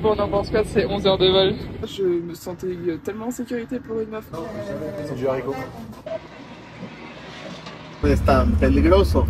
Bon, on en pense quoi, c'est 11 heures de vol. Je me sentais tellement en sécurité pour une meuf. C'est du haricot. Es tan peligroso.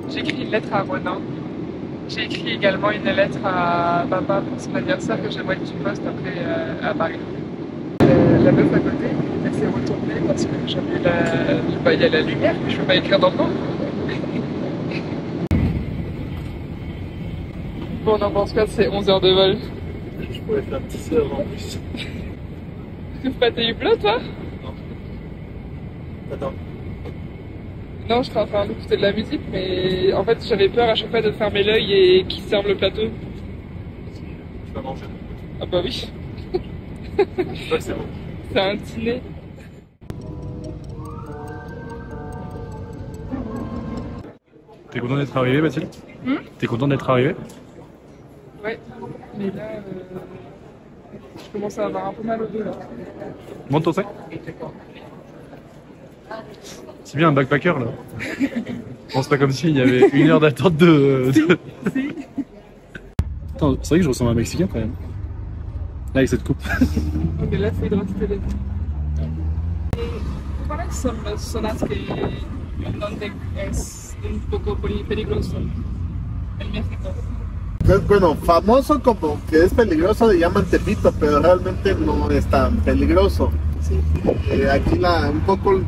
J'ai écrit une lettre à Ronan. J'ai écrit également une lettre à papa pour son anniversaire que j'aimerais que tu postes après à Paris. La meuf à côté, elle s'est retournée parce que j'avais il y a la lumière que je peux pas écrire dans le nom. Bon, on en pense quoi, c'est 11 heures de vol. Je pourrais faire 10 heures en plus. Pas t'as eu plein toi? Non. Attends. Non, je serais en train d'écouter de la musique, mais en fait j'avais peur à chaque fois de fermer l'œil et qu'ils servent le plateau. Je vais manger. Ah bah oui. Je sais pas que c'est bon. C'est un dîner. T'es content d'être arrivé, Mathilde? T'es content d'être arrivé? Ouais, mais là, je commence à avoir un peu mal au dos là. Monte ton sac. C'est bien un backpacker là. Bon, c'est pas comme s'il y avait une heure d'attente de... Si. Attends, c'est vrai que je ressemble à un Mexicain quand même. Là avec cette coupe. Mais là, c'est hidroxytélé. ¿Cuáles son las zonas donde es un poco peligroso en México? Pues, bueno, famoso como que es peligroso le llaman Tepito, pero realmente no es tan peligroso. Sí. Aquí un poco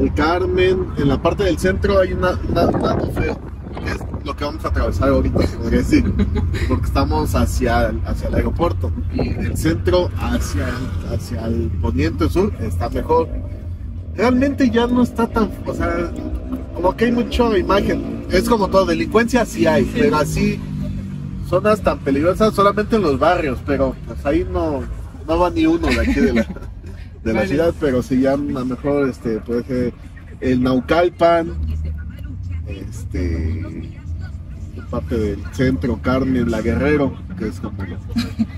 el Carmen, en la parte del centro hay un lado feo, que es lo que vamos a atravesar ahorita, se podría decir, porque estamos hacia el aeropuerto y el centro hacia el poniente sur está mejor. Realmente ya no está tan, o sea, como que hay mucha imagen, es como todo, delincuencia sí hay, pero así zonas tan peligrosas solamente en los barrios, pero pues ahí no va ni uno de aquí de la ciudad, pero se llama mejor puede ser el Naucalpan, parte del centro, Carmen, La Guerrero, que es como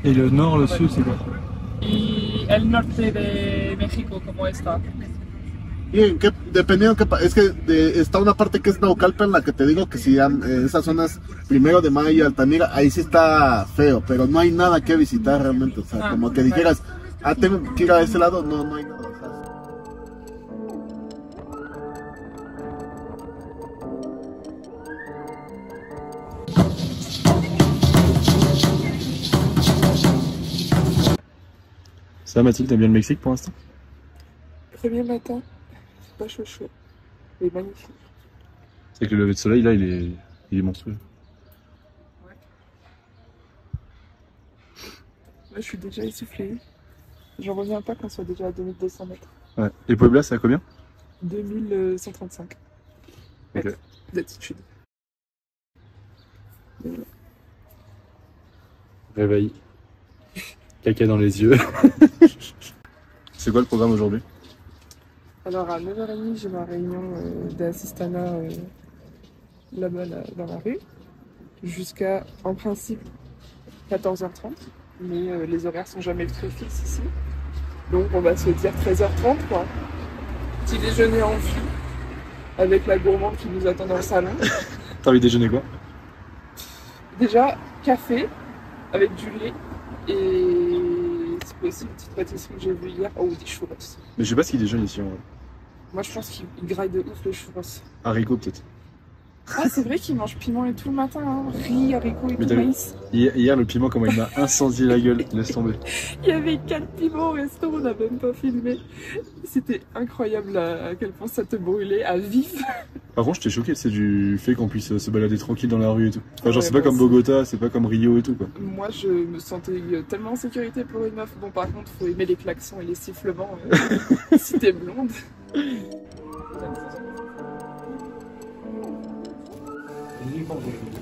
Et le nord, le sud, c'est quoi? ¿Y el norte de México cómo está? Bien, dependiendo es que está una parte que es Naucalpan, la que te digo que si esas zonas Primero de Mayo, Altamira, ahí sí está feo, pero no hay nada que visitar realmente, o sea, como que dijeras, tengo que ir a ese lado, no hay nada. O sea, Ça, Mathilde, t'aimes bien le Mexique pour l'instant? Premier matin, c'est pas chaud. Il est magnifique. C'est que le lever de soleil là, il est monstrueux. Ouais. Là, je suis déjà essoufflée. J'en reviens pas qu'on soit déjà à 2200 mètres. Ouais. Et Puebla, c'est à combien? 2135 mètres d'altitude. Réveil. Caca dans les yeux. C'est quoi le programme aujourd'hui? Alors à 9h30, j'ai ma réunion d'assistanat là-bas dans la rue, jusqu'à en principe 14h30, mais les horaires sont jamais très fixes ici. Donc on va se dire 13h30 quoi. Petit déjeuner en vue avec la gourmande qui nous attend dans le salon. T'as envie de déjeuner quoi? Déjà café avec du lait et c'est possible une petite pâtisserie que j'ai vue hier ou des churros. Mais je sais pas ce qu'ils déjeunent ici en vrai. Moi je pense qu'ils graillent de ouf le churros. Haricots peut-être. Ah c'est vrai qu'ils mangent piment et tout le matin, hein. Riz, haricots et Mais tout, t'as vu, maïs. hier le piment comment il m'a incendié la gueule, laisse tomber. Il y avait 4 piments au resto, on n'a même pas filmé. C'était incroyable à quel point ça te brûlait à vif. Par contre j'étais choqué, c'est du fait qu'on puisse se balader tranquille dans la rue et tout. Enfin, genre Ouais, c'est pas bon, comme Bogota, c'est pas comme Rio et tout quoi. Moi je me sentais tellement en sécurité pour une meuf. Bon par contre faut aimer les klaxons et les sifflements si t'es blonde.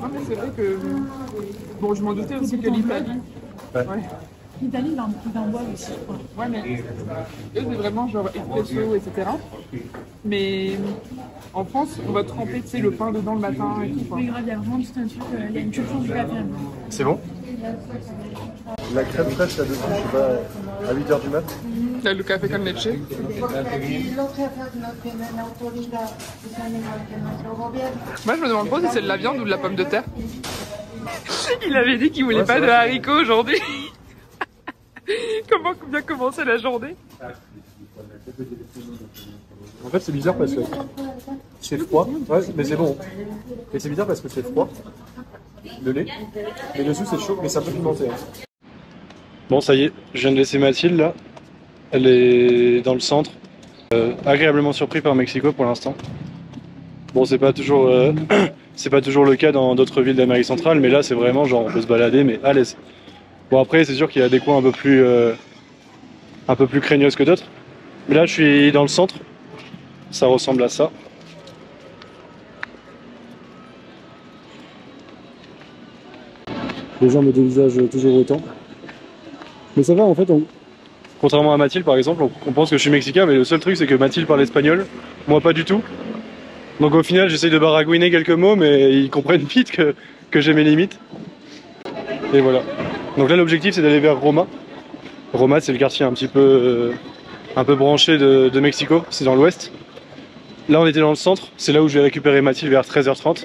Non, mais c'est vrai que. Bon, je m'en doutais aussi que l'Italie. Ouais. Ouais. L'Italie, il en boit aussi, je crois. Ouais, mais eux, c'est vraiment genre espresso, etc. Mais en France, on va tremper, tu sais, le pain dedans le matin et tout. Quoi. Oui, grave, il y a vraiment tout un truc, il y a une culture du café. C'est bon? La crème fraîche là-dessus, je sais pas, à 8h du mat. Là, le café con leche. Moi, je me demande pas si c'est de la viande ou de la pomme de terre. Il avait dit qu'il voulait pas de haricots aujourd'hui. Comment bien commencer la journée? En fait, c'est bizarre parce que c'est froid. Ouais, mais c'est bon. Et c'est bizarre parce que c'est froid, le lait. Mais dessous, c'est chaud, mais c'est un peu pimenté. Hein. Bon, ça y est, je viens de laisser Mathilde là. Elle est dans le centre. Agréablement surpris par Mexico pour l'instant. Bon, c'est pas toujours, c'est pas toujours le cas dans d'autres villes d'Amérique centrale, mais là, c'est vraiment genre on peut se balader, mais à l'aise. Bon, après, c'est sûr qu'il y a des coins un peu plus craignos que d'autres. Mais là, je suis dans le centre. Ça ressemble à ça. Les gens me dévisagent toujours autant. Mais ça va, en fait, contrairement à Mathilde par exemple, on pense que je suis mexicain, mais le seul truc c'est que Mathilde parle espagnol, moi pas du tout. Donc au final j'essaye de baragouiner quelques mots, mais ils comprennent vite que j'ai mes limites. Et voilà. Donc là l'objectif c'est d'aller vers Roma. Roma c'est le quartier un peu branché de Mexico, c'est dans l'ouest. Là on était dans le centre, c'est là où je vais récupérer Mathilde vers 13h30.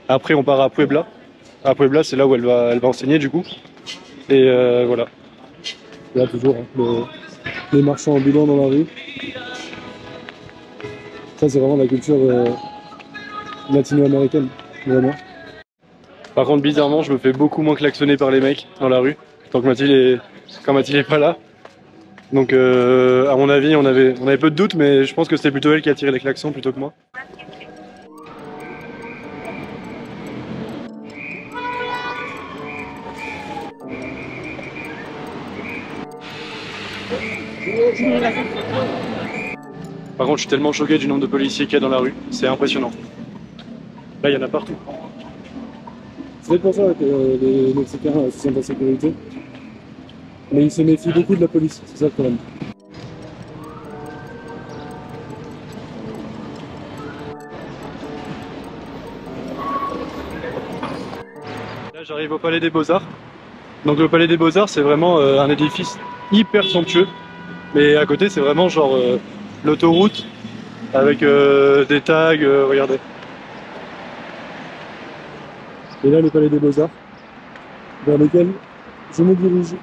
Après on part à Puebla. À Puebla c'est là où elle va enseigner du coup. Et voilà. Là toujours hein, les marchands ambulants dans la rue. Ça c'est vraiment la culture latino-américaine, vraiment. Par contre bizarrement je me fais beaucoup moins klaxonner par les mecs dans la rue quand Mathilde est pas là. Donc à mon avis on avait peu de doutes, mais je pense que c'était plutôt elle qui a tiré les klaxons plutôt que moi. Par contre, je suis tellement choqué du nombre de policiers qu'il y a dans la rue, c'est impressionnant. Là, il y en a partout. C'est peut-être pour ça que les Mexicains se sentent en sécurité. Mais ils se méfient beaucoup de la police, c'est ça le problème. Là, j'arrive au Palais des Beaux-Arts. Donc le Palais des Beaux-Arts, c'est vraiment un édifice hyper somptueux. Mais à côté, c'est vraiment genre l'autoroute avec des tags, regardez. Et là, le Palais des Beaux-Arts, vers lequel je me dirige.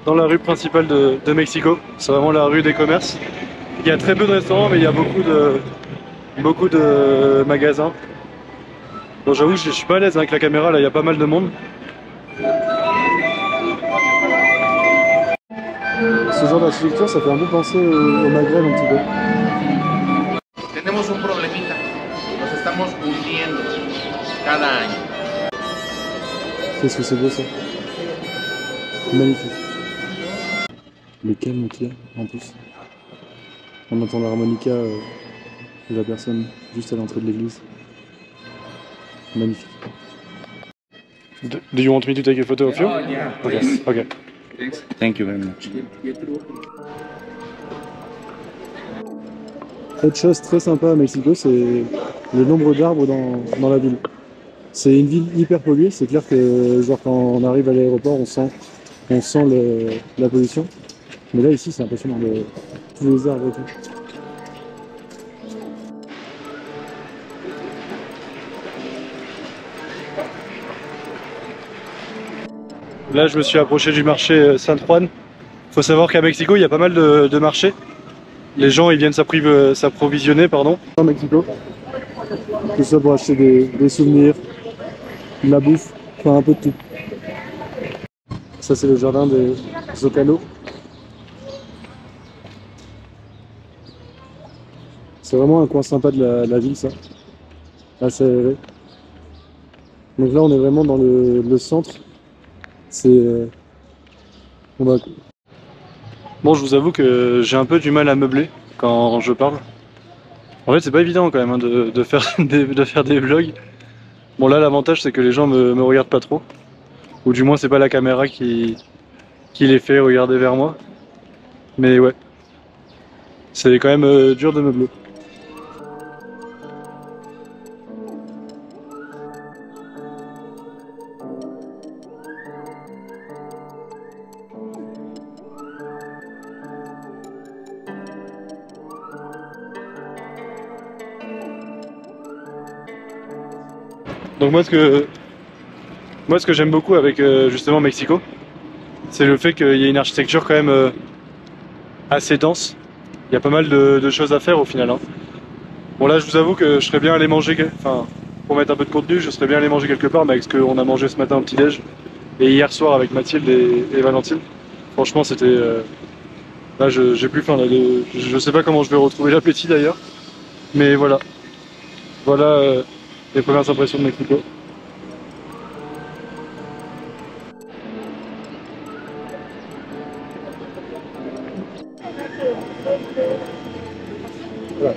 Dans la rue principale de Mexico, c'est vraiment la rue des commerces. Il y a très peu de restaurants, mais il y a beaucoup de magasins. Bon, j'avoue, je suis pas à l'aise avec la caméra, là il y a pas mal de monde. Ce genre d'architecture, ça fait un peu penser au Maghreb un petit peu. Tenemos un problemita. Nos estamos hundiendo cada año. Qu'est-ce que c'est beau ça? Magnifique. Le calme qu'il y a en plus. On entend l'harmonica de la personne juste à l'entrée de l'église. Magnifique. Do you want me to take a photo of you? Oh, yeah. Okay. Okay. Thank you very much. Autre chose très sympa à Mexico, c'est le nombre d'arbres dans la ville. C'est une ville hyper polluée, c'est clair que genre quand on arrive à l'aéroport, on sent la pollution. Mais là ici c'est impressionnant, tous les arbres et tout. Là je me suis approché du marché Saint-Juan. Faut savoir qu'à Mexico il y a pas mal de marchés. Les gens ils viennent s'approvisionner pardon. En Mexico. Tout ça pour acheter des souvenirs, de la bouffe, enfin un peu de tout. Ça c'est le jardin des Zocalo. C'est vraiment un coin sympa de la ville ça. Assez aéré. Donc là on est vraiment dans le centre. C'est Bon, je vous avoue que j'ai un peu du mal à meubler quand je parle. En fait, c'est pas évident quand même hein, de faire de faire des vlogs. Bon, là, l'avantage, c'est que les gens me regardent pas trop. Ou du moins, c'est pas la caméra qui les fait regarder vers moi. Mais ouais, c'est quand même dur de meubler. Donc moi ce que j'aime beaucoup avec justement Mexico, c'est le fait qu'il y ait une architecture quand même assez dense. Il y a pas mal de choses à faire au final. Hein. Bon là je vous avoue que je serais bien allé manger, enfin pour mettre un peu de contenu, je serais bien allé manger quelque part, mais avec ce qu'on a mangé ce matin au petit-déj et hier soir avec Mathilde et Valentine, franchement c'était... là j'ai plus faim, là, je sais pas comment je vais retrouver l'appétit d'ailleurs, mais voilà. Voilà les premières impressions de Mexico. Ouais.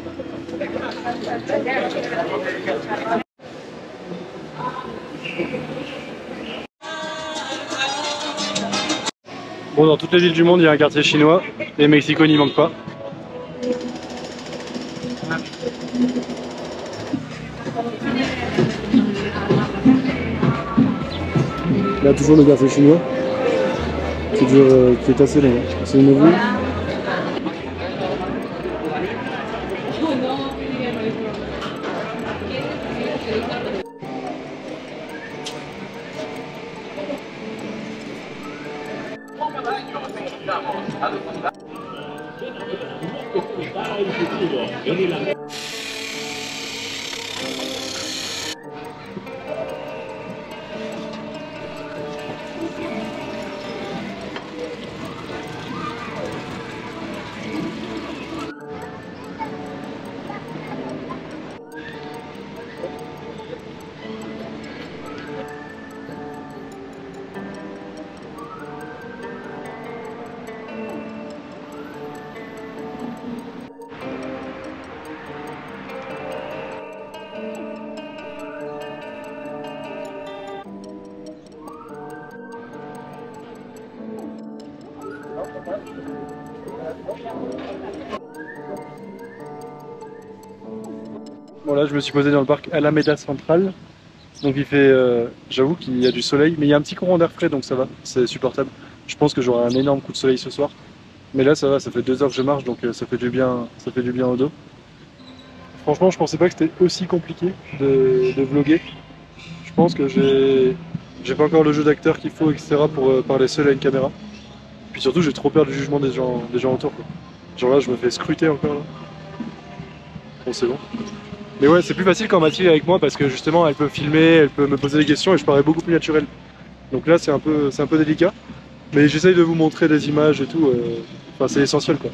Bon, dans toutes les villes du monde, il y a un quartier chinois et Mexico n'y manque pas. Là, toujours le quartier chinois qui est assez long. C'est une ville. Bon là je me suis posé dans le parc Alameda Central, donc il fait, j'avoue qu'il y a du soleil, mais il y a un petit courant d'air frais donc ça va, c'est supportable. Je pense que j'aurai un énorme coup de soleil ce soir, mais là ça va, ça fait 2 heures que je marche donc ça fait du bien au dos. Franchement je pensais pas que c'était aussi compliqué de vlogger. Je pense que j'ai pas encore le jeu d'acteur qu'il faut etc pour parler seul à une caméra. Puis surtout j'ai trop peur du jugement des gens autour quoi. Genre là je me fais scruter encore là. Bon c'est bon. Mais ouais, c'est plus facile quand Mathilde est avec moi parce que justement elle peut filmer, elle peut me poser des questions et je parais beaucoup plus naturel. Donc là c'est un peu délicat. Mais j'essaye de vous montrer des images et tout. Enfin c'est essentiel quoi.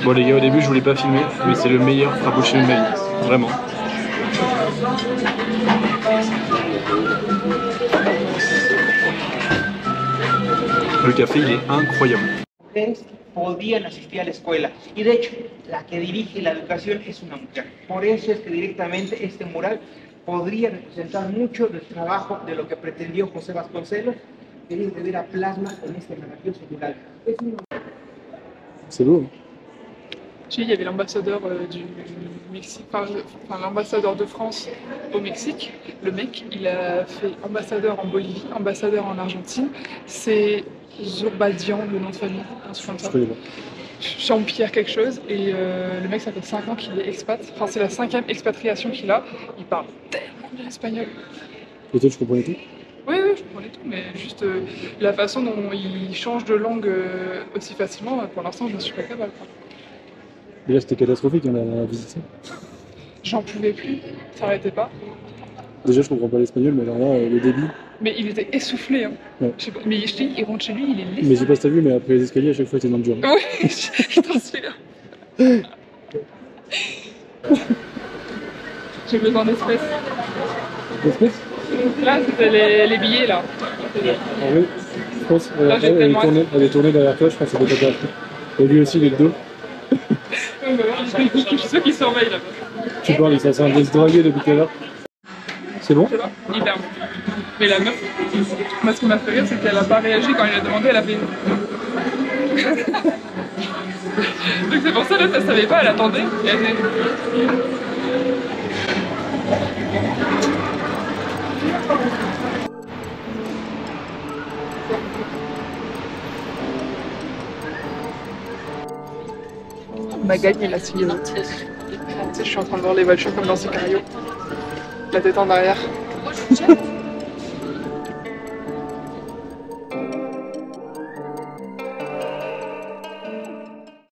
Bon les gars, au début je voulais pas filmer, mais c'est le meilleur frappuccino de ma vie, vraiment. Le café il est incroyable. Podían asistir a la escuela y de hecho la que dirige la educación es una mujer. Por eso es que directamente este mural podría representar mucho del trabajo de lo que pretendió José Vasconcelos, que es de ver a plasma en este maravilloso mural. C'est beau. Il y avait l'ambassadeur du Mexique, enfin l'ambassadeur de France au Mexique. Le mec, il a fait ambassadeur en Bolivie, ambassadeur en Argentine. C'est Zurbadian, le nom de famille, un truc comme ça. Jean-Pierre quelque chose. Et le mec, ça fait 5 ans qu'il est expat. Enfin, c'est la 5e expatriation qu'il a. Il parle tellement bien espagnol. Et toi, tu comprenais tout? Oui, je comprenais tout, mais juste la façon dont il change de langue aussi facilement, pour l'instant, je ne suis pas capable. Et là, c'était catastrophique, on a visité. J'en pouvais plus, ça n'arrêtait pas. Déjà, je comprends pas l'espagnol, mais alors là, le débit. Mais il était essoufflé. Hein. Ouais. Je sais pas, mais je te dis, il rentre chez lui, il est Mais laissé. j'ai pas si t'as vu, mais après les escaliers, à chaque fois, il était dans le dur. Oui, il transpire. J'ai besoin d'espèces. Espèce? Là, c'était les billets, là. En vrai, je pense Là, j'ai tellement elle est tournée derrière toi, je pense que ça peut être. Et lui aussi, il est de dos. Je suis sûr qu'ils surveillent là-bas. Tu parles, il est en train de se draguer depuis tout à l'heure. C'est bon? Je sais pas, hyper bon. Mais la meuf, moi ce qui m'a fait rire, c'est qu'elle a pas réagi quand il a demandé, elle a fait. Donc c'est pour ça, là, elle savait pas, elle attendait. Et elle fait... On a gagné la Signora. Tu sais, je suis en train de voir les voitures comme dans Sicario. La tête en arrière.